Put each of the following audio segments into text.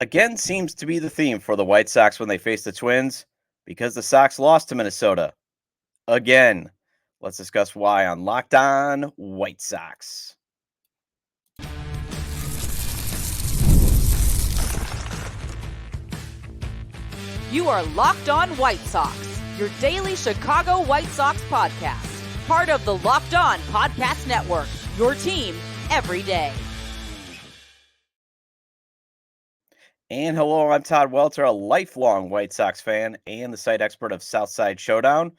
Again seems to be the theme for the White Sox when they face the Twins because the Sox lost to Minnesota. Again. Let's discuss why on Locked On White Sox. You are Locked On White Sox, your daily Chicago White Sox podcast. Part of the Locked On Podcast Network, your team every day. And hello, I'm Todd Welter, a lifelong White Sox fan and the site expert of Southside Showdown,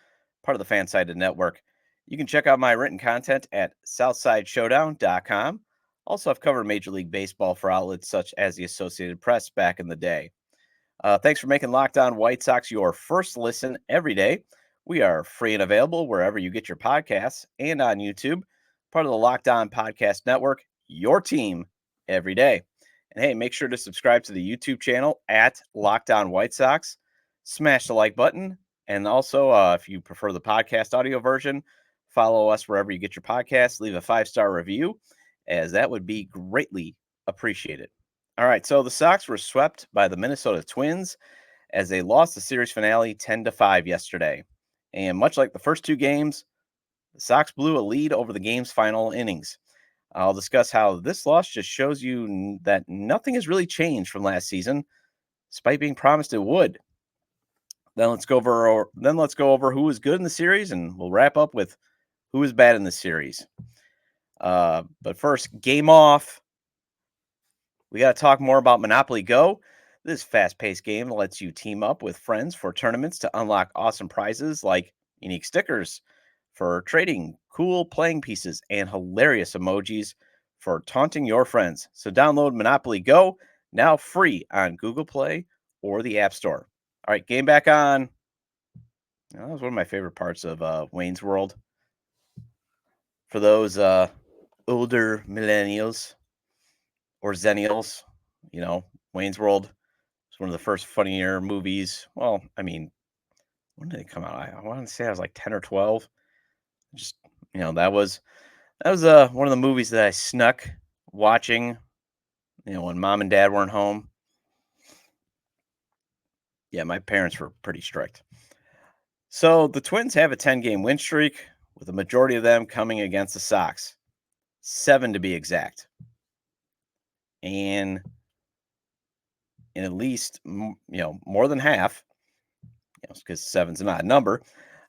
part of the Fansided Network. You can check out my written content at southsideshowdown.com. Also, I've covered Major League Baseball for outlets such as the Associated Press back in the day. Thanks for making Locked On White Sox your first listen every day. We are free and available wherever you get your podcasts and on YouTube, part of the Locked On Podcast Network, your team every day. And hey, make sure to subscribe to the YouTube channel at Locked On White Sox. Smash the like button. And also, if you prefer the podcast audio version, follow us wherever you get your podcasts. Leave a 5-star review, as that would be greatly appreciated. All right, so the Sox were swept by the Minnesota Twins as they lost the series finale 10-5 yesterday. And much like the first two games, the Sox blew a lead over the game's final innings. I'll discuss how this loss just shows you that nothing has really changed from last season, despite being promised it would. Then let's go over who was good in the series, and we'll wrap up with who was bad in the series. But first, game off. We got to talk more about Monopoly Go. This fast-paced game lets you team up with friends for tournaments to unlock awesome prizes like unique stickers for trading cool playing pieces and hilarious emojis for taunting your friends. So download Monopoly Go, now free on Google Play or the App Store. All right, game back on. That was one of my favorite parts of Wayne's World. For those older millennials or zennials, Wayne's World was one of the first funnier movies. Well, I mean, when did it come out? I want to say I was like 10 or 12. Just, that was one of the movies that I snuck watching, when mom and dad weren't home. Yeah, my parents were pretty strict. So the Twins have a 10-game win streak, with the majority of them coming against the Sox. 7 to be exact. And in at least, more than half, because 7's an odd number,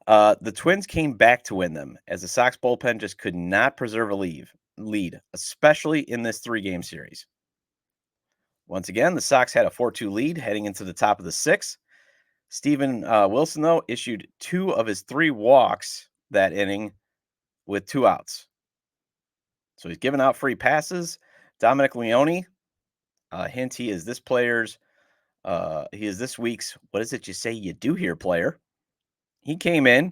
the Twins came back to win them, as the Sox bullpen just could not preserve a lead, especially in this 3-game series. Once again, the Sox had a 4-2 lead heading into the top of the 6th. Steven Wilson, though, issued 2 of his 3 walks that inning with 2 outs. So he's giving out free passes. Dominic Leone, hint, he is this week's "What Is It You Say You Do Here" player. He came in,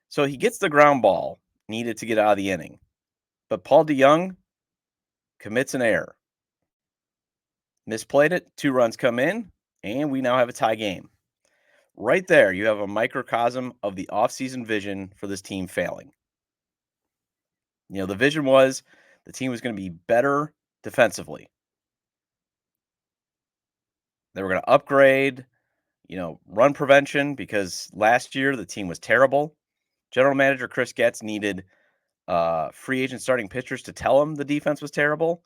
so he gets the ground ball needed to get out of the inning. But Paul DeJong commits an error. Misplayed it, 2 runs come in, and we now have a tie game. Right there, you have a microcosm of the offseason vision for this team failing. The vision was the team was going to be better defensively. They were going to upgrade, run prevention, because last year the team was terrible. General manager Chris Getz needed free agent starting pitchers to tell him the defense was terrible,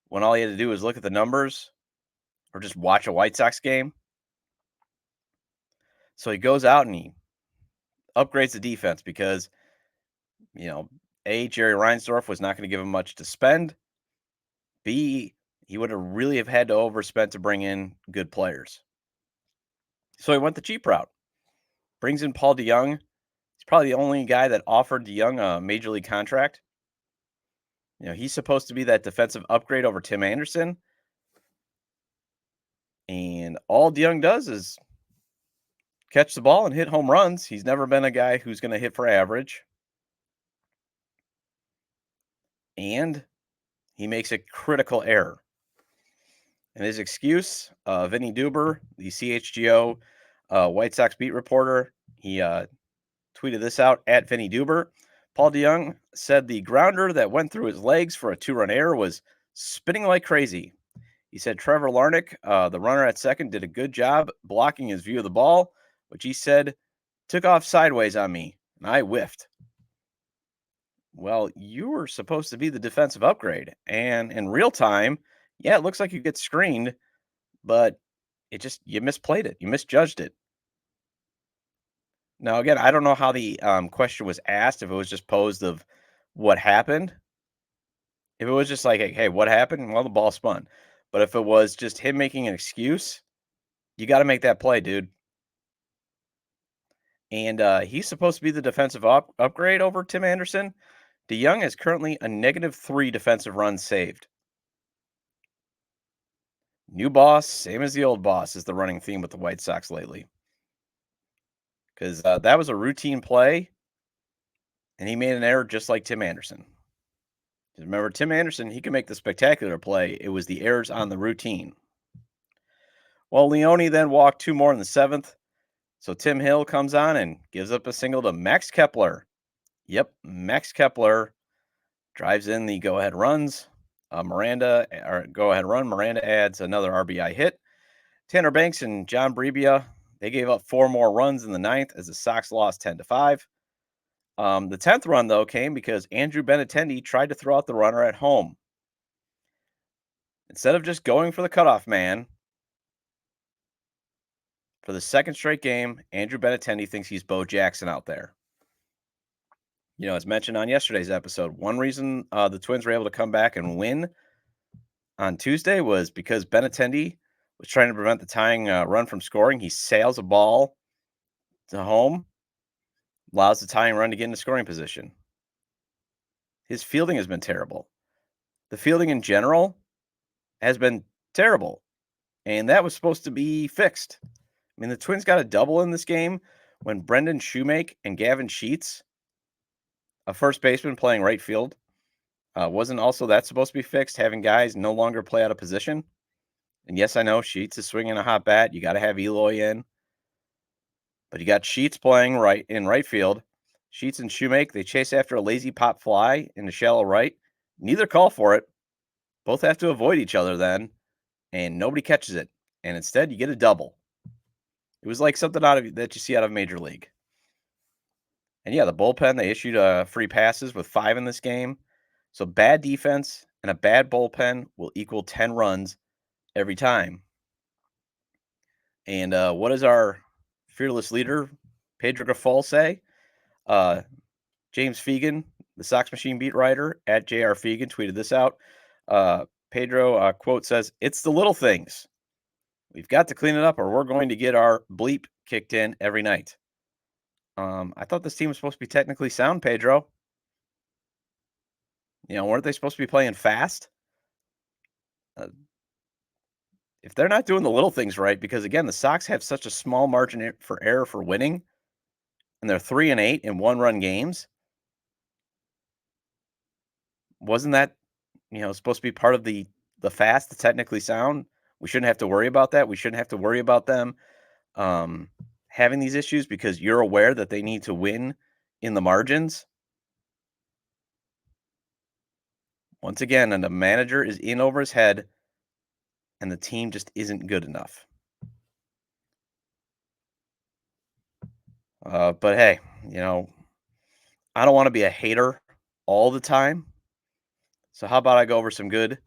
when all he had to do was look at the numbers or just watch a White Sox game. So he goes out and he upgrades the defense because, A, Jerry Reinsdorf was not going to give him much to spend. B, he would have had to overspend to bring in good players. So he went the cheap route. Brings in Paul DeJong. He's probably the only guy that offered DeJong a major league contract. He's supposed to be that defensive upgrade over Tim Anderson. And all DeJong does is catch the ball and hit home runs. He's never been a guy who's going to hit for average. And he makes a critical error. And his excuse, Vinny Duber, the CHGO White Sox beat reporter, he tweeted this out at Vinny Duber. Paul DeJong said the grounder that went through his legs for a 2-run error was spinning like crazy. He said Trevor Larnach, the runner at second, did a good job blocking his view of the ball, which he said took off sideways on me, and I whiffed. Well, you were supposed to be the defensive upgrade, and in real time, yeah, it looks like you get screened, but you misplayed it, you misjudged it. Now, again, I don't know how the question was asked. If it was just posed of what happened, if it was just like, hey, what happened? Well, the ball spun. But if it was just him making an excuse, you got to make that play, dude. And he's supposed to be the defensive upgrade over Tim Anderson. DeYoung is currently a -3 defensive runs saved. New boss, same as the old boss, is the running theme with the White Sox lately. Because that was a routine play, and he made an error just like Tim Anderson. Remember, Tim Anderson, he can make the spectacular play. It was the errors on the routine. Well, Leone then walked two more in the seventh. So Tim Hill comes on and gives up a single to Max Kepler. Yep, Max Kepler drives in the go-ahead runs. Go-ahead run. Miranda adds another RBI hit. Tanner Banks and John Brebbia, they gave up four more runs in the ninth as the Sox lost 10-5. The 10th run, though, came because Andrew Benintendi tried to throw out the runner at home. Instead of just going for the cutoff man, for the second straight game, Andrew Benintendi thinks he's Bo Jackson out there. As mentioned on yesterday's episode, one reason the Twins were able to come back and win on Tuesday was because Benintendi was trying to prevent the tying run from scoring. He sails a ball to home, allows the tying run to get into scoring position. His fielding has been terrible. The fielding in general has been terrible, and that was supposed to be fixed. I mean, the Twins got a double in this game when Brendan Shoemake and Gavin Sheets, a first baseman playing right field, wasn't also that supposed to be fixed, having guys no longer play out of position? And yes, I know Sheets is swinging a hot bat. You got to have Eloy in. But you got Sheets playing right field. Sheets and Shoemake, they chase after a lazy pop fly into shallow right. Neither call for it. Both have to avoid each other then, and nobody catches it. And instead, you get a double. It was like something that you see out of Major League. And yeah, the bullpen, they issued free passes with 5 in this game. So bad defense and a bad bullpen will equal 10 runs every time. And what does our fearless leader, Pedro Grafal, say? James Fegan, the Sox Machine beat writer at JR Fegan, tweeted this out. Pedro, quote, says, "It's the little things. We've got to clean it up or we're going to get our bleep kicked in every night." I thought this team was supposed to be technically sound, Pedro. Weren't they supposed to be playing fast? If they're not doing the little things right, because again, the Sox have such a small margin for error for winning, and they're 3-8 in one-run games. Wasn't that, supposed to be part of the fast, the technically sound? We shouldn't have to worry about that. We shouldn't have to worry about them having these issues because you're aware that they need to win in the margins. Once again, and the manager is in over his head, and the team just isn't good enough. But hey, I don't want to be a hater all the time. So how about I go over some good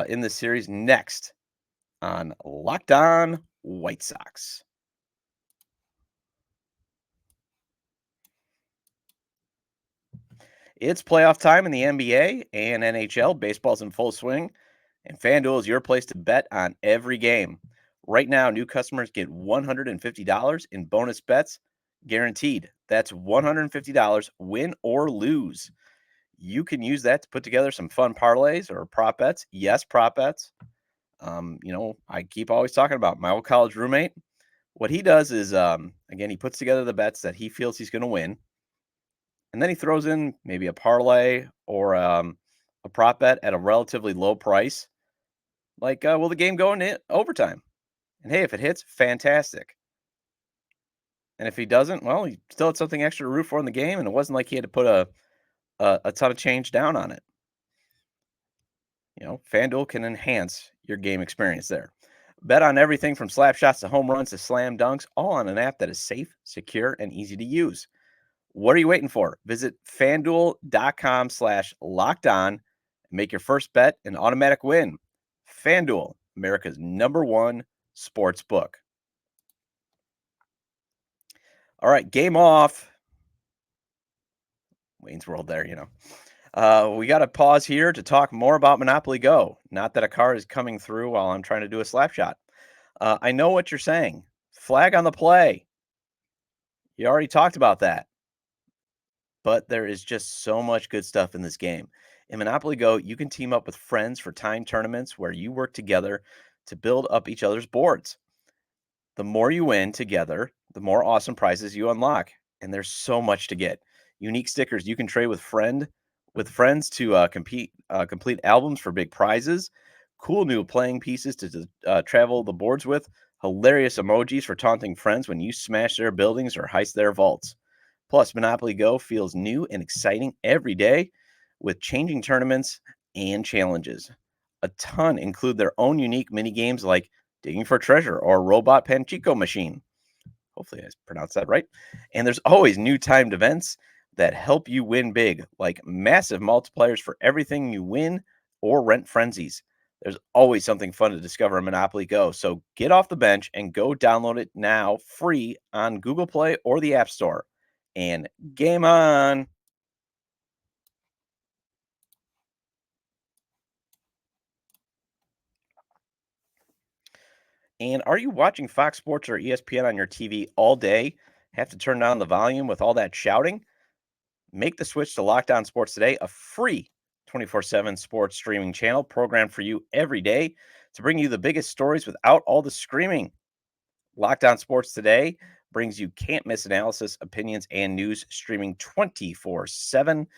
in this series next on Locked On White Sox. It's playoff time in the NBA and NHL. Baseball's in full swing, and FanDuel is your place to bet on every game. Right now, new customers get $150 in bonus bets guaranteed. That's $150, win or lose. You can use that to put together some fun parlays or prop bets. Yes, prop bets. I keep always talking about my old college roommate. What he does is, again, he puts together the bets that he feels he's going to win. And then he throws in maybe a parlay or a prop bet at a relatively low price. Like, will the game go into overtime? And hey, if it hits, fantastic. And if he doesn't, well, he still had something extra to root for in the game. And it wasn't like he had to put a ton of change down on it. FanDuel can enhance your game experience there. Bet on everything from slap shots to home runs to slam dunks, all on an app that is safe, secure, and easy to use. What are you waiting for? Visit fanduel.com/locked on and make your first bet an automatic win. FanDuel, America's #1 sports book. All right, game off. Wayne's World there. We got to pause here to talk more about Monopoly Go. Not that a car is coming through while I'm trying to do a slap shot. I know what you're saying. Flag on the play. You already talked about that. But there is just so much good stuff in this game. In Monopoly Go, you can team up with friends for time tournaments where you work together to build up each other's boards. The more you win together, the more awesome prizes you unlock, and there's so much to get. Unique stickers you can trade with friends to complete albums for big prizes. Cool new playing pieces to travel the boards with. Hilarious emojis for taunting friends when you smash their buildings or heist their vaults. Plus, Monopoly Go feels new and exciting every day with changing tournaments and challenges. A ton include their own unique mini games like digging for treasure or robot panchico machine. Hopefully I pronounced that right. And there's always new timed events that help you win big, like massive multipliers for everything you win or rent frenzies. There's always something fun to discover in Monopoly Go. So get off the bench and go download it now free on Google Play or the App Store. And game on. And are you watching Fox Sports or ESPN on your TV all day? Have to turn down the volume with all that shouting? Make the switch to Locked On Sports Today, a free 24/7 sports streaming channel programmed for you every day to bring you the biggest stories without all the screaming. Locked On Sports Today brings you can't miss analysis, opinions, and news streaming 24/7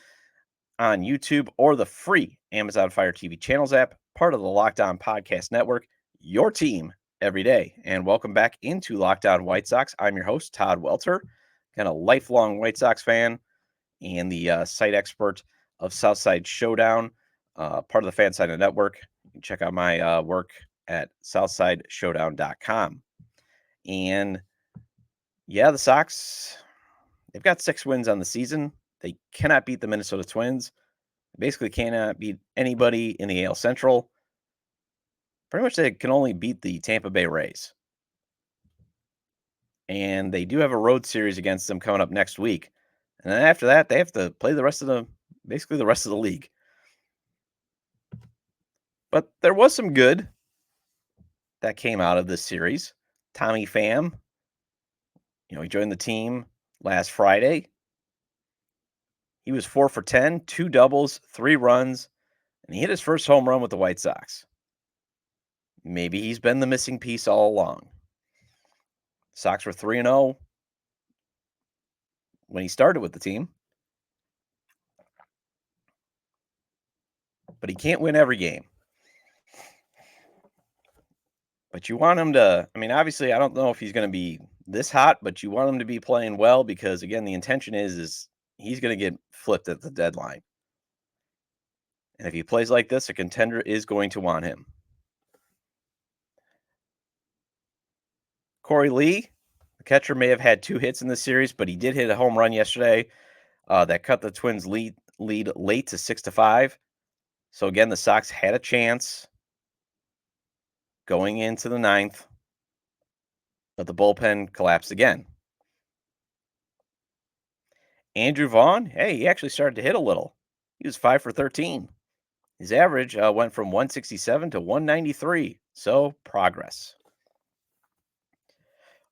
on YouTube or the free Amazon Fire TV channels app, part of the Locked On Podcast Network, your team every day. And welcome back into Locked On White Sox. I'm your host, Todd Welter, kind of lifelong White Sox fan and the site expert of Southside Showdown, part of the Fansided Network. You can check out my work at southsideshowdown.com. And yeah, the Sox, they've got 6 wins on the season. They cannot beat the Minnesota Twins. Basically cannot beat anybody in the AL Central. Pretty much they can only beat the Tampa Bay Rays. And they do have a road series against them coming up next week. And then after that, they have to play the rest of the league. But there was some good that came out of this series. Tommy Pham, he joined the team last Friday. He was 4 for 10, 2 doubles, 3 runs, and he hit his first home run with the White Sox. Maybe he's been the missing piece all along. Sox were 3-0 when he started with the team. But he can't win every game. But you want him to, obviously, I don't know if he's going to be this hot, but you want him to be playing well because, again, the intention is he's going to get flipped at the deadline. And if he plays like this, a contender is going to want him. Corey Lee, the catcher, may have had 2 hits in this series, but he did hit a home run yesterday that cut the Twins' lead late to 6-5. So again, the Sox had a chance going into the 9th, but the bullpen collapsed again. Andrew Vaughn, hey, he actually started to hit a little. He was 5 for 13. His average went from 167 to 193, so progress.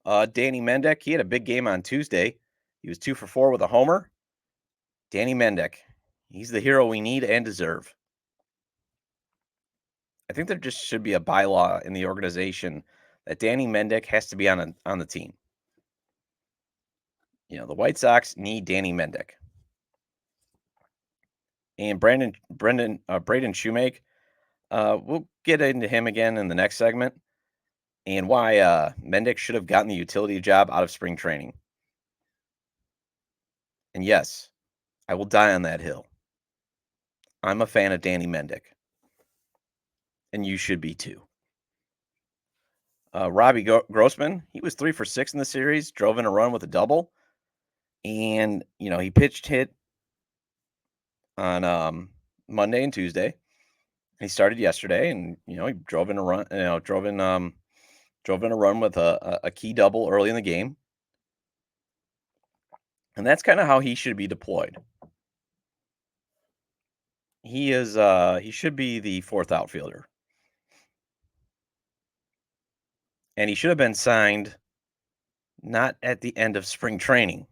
Danny Mendick, he had a big game on Tuesday. He was 2 for 4 with a homer. Danny Mendick, he's the hero we need and deserve. I think there just should be a bylaw in the organization that Danny Mendick has to be on the team. The White Sox need Danny Mendick. And Braden Shoemake, we'll get into him again in the next segment and why Mendick should have gotten the utility job out of spring training. And yes, I will die on that hill. I'm a fan of Danny Mendick. and you should be too. Robbie Grossman, he was 3 for 6 in the series, drove in a run with a double, and he pitched hit on Monday and Tuesday. He started yesterday, and he drove in a run. Drove in a run with a key double early in the game, and that's kind of how he should be deployed. He should be the fourth outfielder, and he should have been signed not at the end of spring training.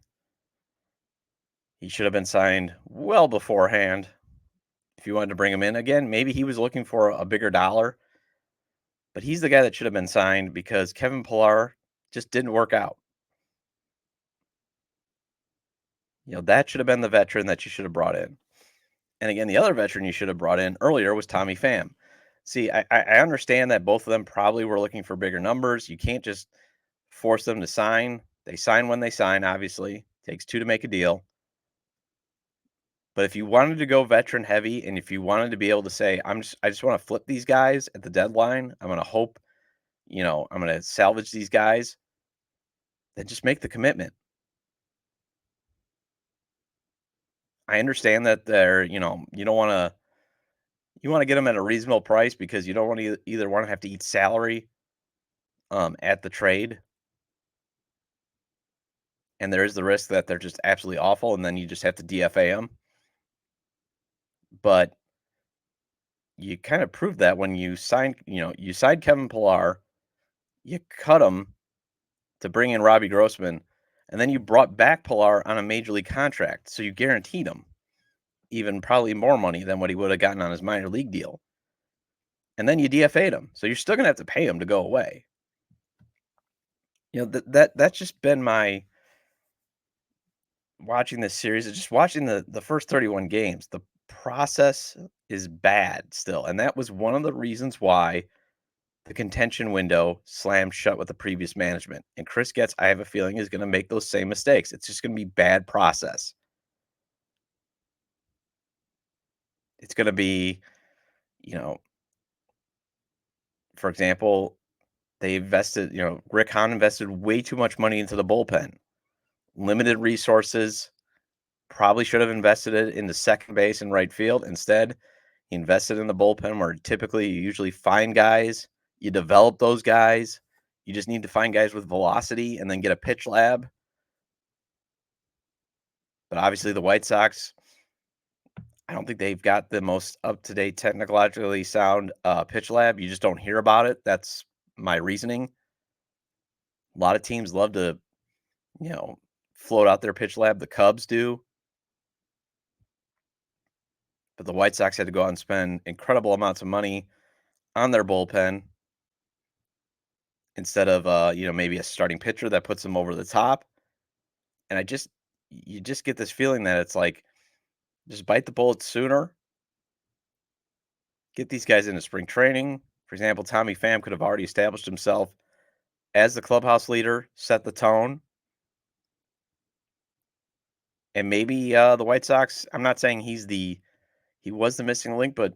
He should have been signed well beforehand. If you wanted to bring him in again, maybe he was looking for a bigger dollar, but he's the guy that should have been signed because Kevin Pillar just didn't work out. That should have been the veteran that you should have brought in. And again, the other veteran you should have brought in earlier was Tommy Pham. See, I understand that both of them probably were looking for bigger numbers. You can't just force them to sign. They sign when they sign, obviously. Takes two to make a deal. But if you wanted to go veteran heavy, and if you wanted to be able to say, I just want to flip these guys at the deadline, I'm going to hope, I'm going to salvage these guys, then just make the commitment. I understand that you don't want to, you want to get them at a reasonable price because you don't want to either want to have to eat salary at the trade. And there is the risk that they're just absolutely awful, and then you just have to DFA them. But you kind of proved that when you signed Kevin Pillar, you cut him to bring in Robbie Grossman, and then you brought back Pillar on a major league contract. So you guaranteed him even probably more money than what he would have gotten on his minor league deal. And then you DFA'd him. So you're still going to have to pay him to go away. That's just been my watching this series, just watching the first 31 games. The process is bad still. And that was one of the reasons why the contention window slammed shut with the previous management. And Chris Getz, I have a feeling, is going to make those same mistakes. It's just going to be bad process. It's going to be, for example, they invested, Rick Hahn invested way too much money into the bullpen. Limited resources, probably should have invested it into second base and right field. Instead, he invested in the bullpen where typically you usually find guys, you develop those guys. You just need to find guys with velocity and then get a pitch lab. But obviously the White Sox, I don't think they've got the most up-to-date, technologically sound pitch lab. You just don't hear about it. That's my reasoning. A lot of teams love to, float out their pitch lab. The Cubs do. But the White Sox had to go out and spend incredible amounts of money on their bullpen instead of, maybe a starting pitcher that puts them over the top. And you just get this feeling that it's like, just bite the bullet sooner. Get these guys into spring training. For example, Tommy Pham could have already established himself as the clubhouse leader, set the tone. And maybe the White Sox, I'm not saying he was the missing link, but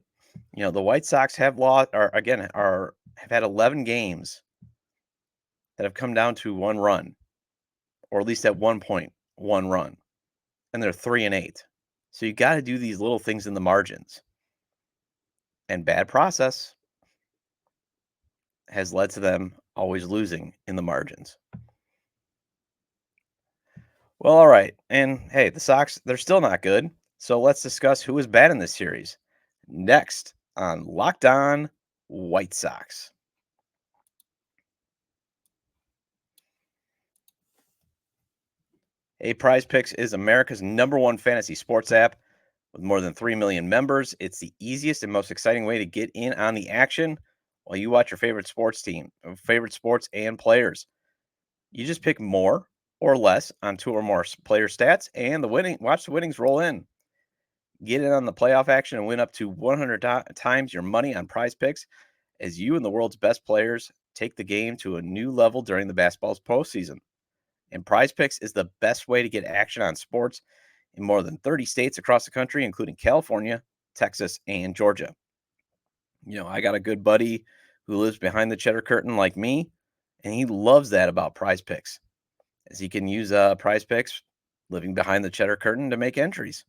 the White Sox have lost, or again, have had 11 games that have come down to one run, or at least at one point, one run, and they're 3-8. So you got to do these little things in the margins. And bad process has led to them always losing in the margins. Well, all right. And hey, the Sox, they're still not good. So let's discuss who is bad in this series. Next on Locked On White Sox. Hey, PrizePicks is America's #1 fantasy sports app with more than 3 million members. It's the easiest and most exciting way to get in on the action while you watch your favorite sports and players. You just pick more or less on 2 or more player stats, and watch the winnings roll in. Get in on the playoff action and win up to 100 times your money on PrizePicks as you and the world's best players take the game to a new level during the basketball's postseason. And PrizePicks is the best way to get action on sports in more than 30 states across the country, including California, Texas, and Georgia. I got a good buddy who lives behind the cheddar curtain like me, and he loves that about prize picks, as he can use prize picks living behind the cheddar curtain to make entries.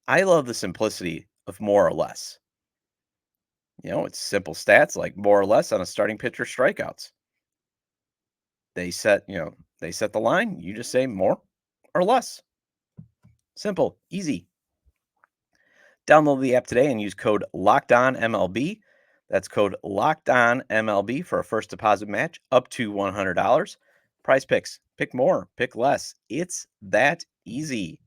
I love the simplicity of more or less. It's simple stats like more or less on a starting pitcher strikeouts. They set the line, you just say more or less. Simple, easy. Download the app today and use code LOCKEDONMLB. That's code LOCKEDONMLB for a first deposit match up to $100. Prize picks. Pick more, pick less. It's that easy.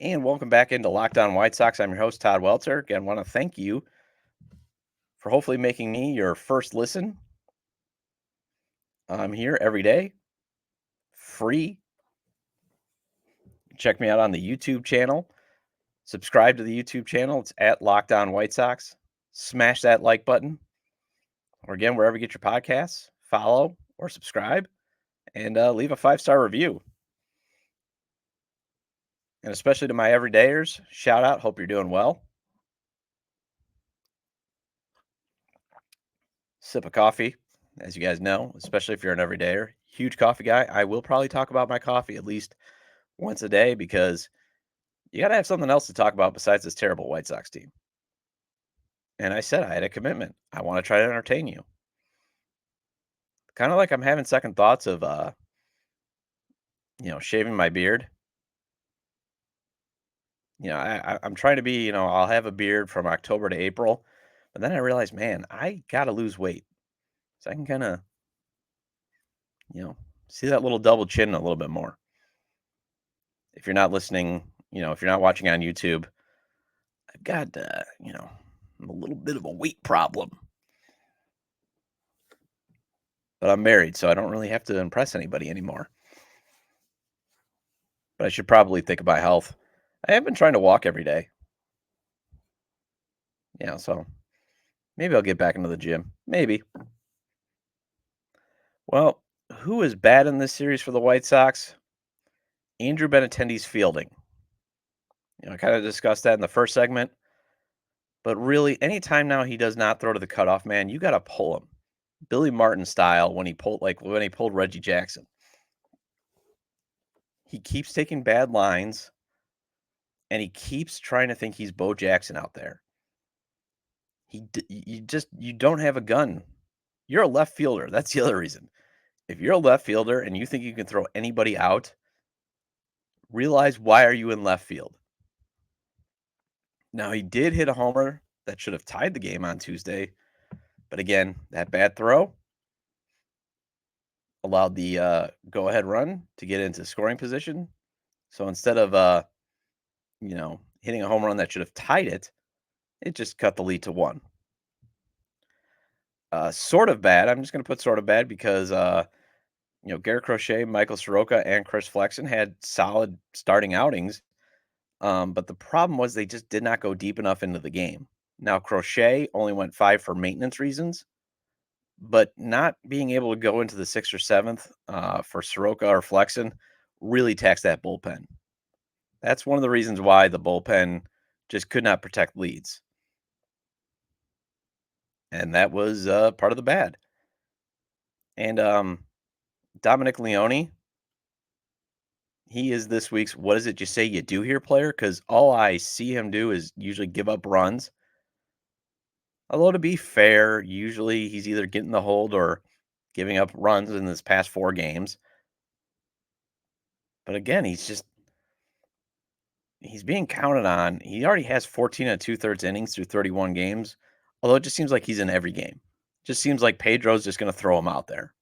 And welcome back into Locked On White Sox. I'm your host, Todd Welter. Again, want to thank you for hopefully making me your first listen. I'm here every day, free. Check me out on the YouTube channel. Subscribe to the YouTube channel. It's at Locked On White Sox. Smash that like button. Or again, wherever you get your podcasts, follow or subscribe and leave a 5-star review. And especially to my everydayers, shout out. Hope you're doing well. Sip of coffee, as you guys know, especially if you're an everydayer. Huge coffee guy. I will probably talk about my coffee at least once a day because you got to have something else to talk about besides this terrible White Sox team. And I said I had a commitment. I want to try to entertain you. Kind of like I'm having second thoughts of, shaving my beard. I'm trying to be, I'll have a beard from October to April, but then I realized, man, I got to lose weight so I can kind of, you know, see that little double chin a little bit more. If you're not listening, if you're not watching on YouTube, I've got, a little bit of a weight problem. But I'm married, so I don't really have to impress anybody anymore. But I should probably think of my health. I have been trying to walk every day. So maybe I'll get back into the gym. Maybe. Well, who is bad in this series for the White Sox? Andrew Benintendi's fielding. I kind of discussed that in the first segment. But really, anytime now he does not throw to the cutoff man, you got to pull him. Billy Martin style when he pulled Reggie Jackson. He keeps taking bad lines and he keeps trying to think he's Bo Jackson out there. You don't have a gun. You're a left fielder. That's the other reason. If you're a left fielder and you think you can throw anybody out, realize why are you in left field? Now, he did hit a homer that should have tied the game on Tuesday. But again, that bad throw allowed the go-ahead run to get into scoring position. So instead of, hitting a home run that should have tied it, it just cut the lead to 1. Sort of bad. I'm just going to put sort of bad because, Garrett Crochet, Michael Soroka, and Chris Flexen had solid starting outings. But the problem was they just did not go deep enough into the game. Now, Crochet only went 5 for maintenance reasons, but not being able to go into the 6th or 7th for Soroka or Flexen really taxed that bullpen. That's one of the reasons why the bullpen just could not protect leads. And that was part of the bad. And Dominic Leone, he is this week's what is it you say you do here player? Because all I see him do is usually give up runs. Although to be fair, usually he's either getting the hold or giving up runs in this past 4 games. But again, he's being counted on. He already has 14 and 2/3 innings through 31 games. Although it just seems like he's in every game. Just seems like Pedro's just going to throw him out there.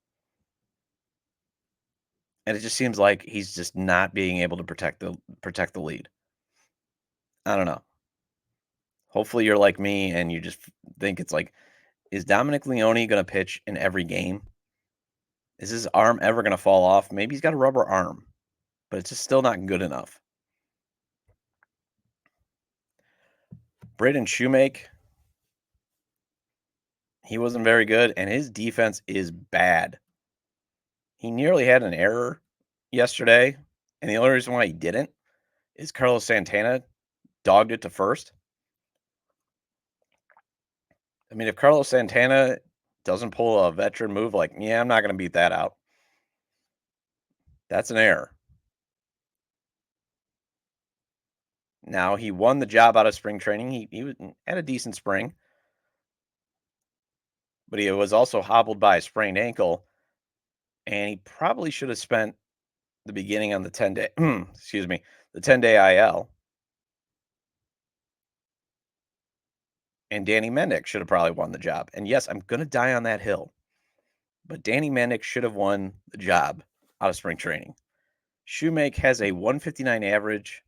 And it just seems like he's just not being able to protect the lead. I don't know. Hopefully you're like me and you just think it's like, is Dominic Leone going to pitch in every game? Is his arm ever going to fall off? Maybe he's got a rubber arm, but it's just still not good enough. Braden Shoemake, he wasn't very good, and his defense is bad. He nearly had an error yesterday And the only reason why he didn't is Carlos Santana dogged it to first. I mean, if Carlos Santana doesn't pull a veteran move like, yeah, I'm not going to beat that out, that's an error. Now, he won the job out of spring training. He had a decent spring, but he was also hobbled by a sprained ankle, and he probably should have spent the beginning on the 10-day, excuse me, the 10-day IL. And Danny Mendick should have probably won the job. And yes, I'm going to die on that hill, but Danny Mendick should have won the job out of spring training. Shoemake has a 159 average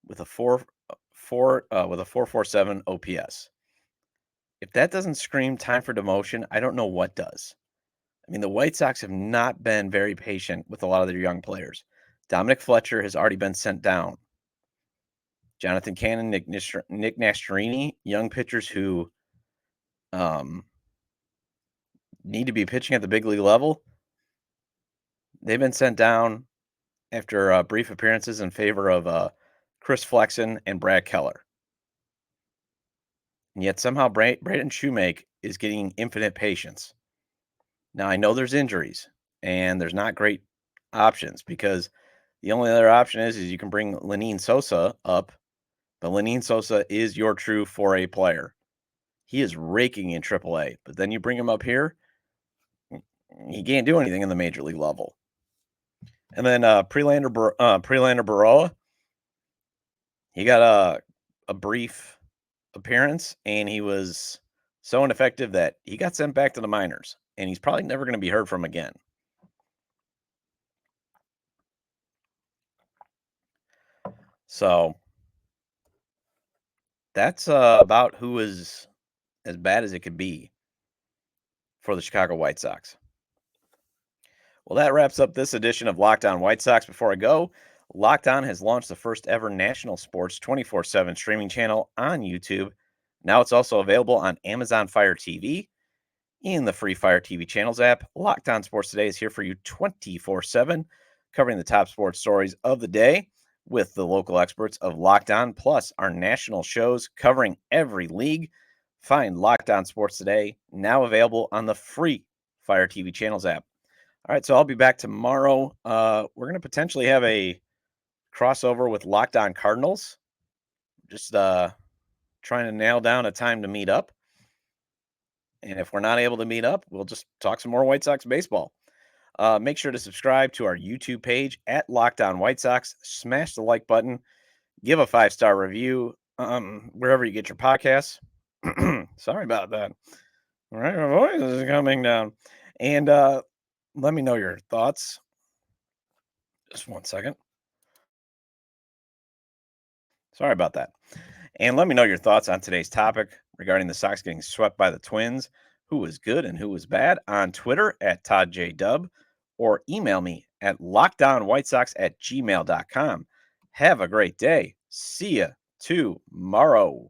with a 447 OPS. If that doesn't scream time for demotion, I don't know what does. I mean, the White Sox have not been very patient with a lot of their young players. Dominic Fletcher has already been sent down. Jonathan Cannon, Nick Nastorini, young pitchers who need to be pitching at the big league level, they've been sent down after brief appearances in favor of Chris Flexen and Brad Keller. And yet somehow Braden Shoemake is getting infinite patience. Now, I know there's injuries and there's not great options because the only other option is you can bring Lenine Sosa up, but Lenine Sosa is your true 4A player. He is raking in AAA, but then you bring him up here, he can't do anything in the major league level. And then Prelander Baroa, he got a brief appearance, and he was so ineffective that he got sent back to the minors, and he's probably never going to be heard from again. So that's about who is as bad as it could be for the Chicago White Sox. Well, that wraps up this edition of Locked On White Sox. Before I go, Locked On has launched the first ever national sports 24/7 streaming channel on YouTube. Now it's also available on Amazon Fire TV. In the free Fire TV channels app, Locked On Sports Today is here for you 24/7, covering the top sports stories of the day with the local experts of Locked On, plus our national shows covering every league. Find Locked On Sports Today, now available on the free Fire TV channels app. All right, so I'll be back tomorrow. We're going to potentially have a crossover with Locked On Cardinals. Just trying to nail down a time to meet up. And if we're not able to meet up, we'll just talk some more White Sox baseball. Make sure to subscribe to our YouTube page at Locked On White Sox. Smash the like button. Give a 5-star review wherever you get your podcasts. Sorry about that. All right, my voice is coming down. And let me know your thoughts. Just 1 second. Sorry about that. And let me know your thoughts on today's topic regarding the Sox getting swept by the Twins. Who was good and who was bad on Twitter at ToddJDub, or email me at lockdownwhitesox@gmail.com. Have a great day. See ya tomorrow.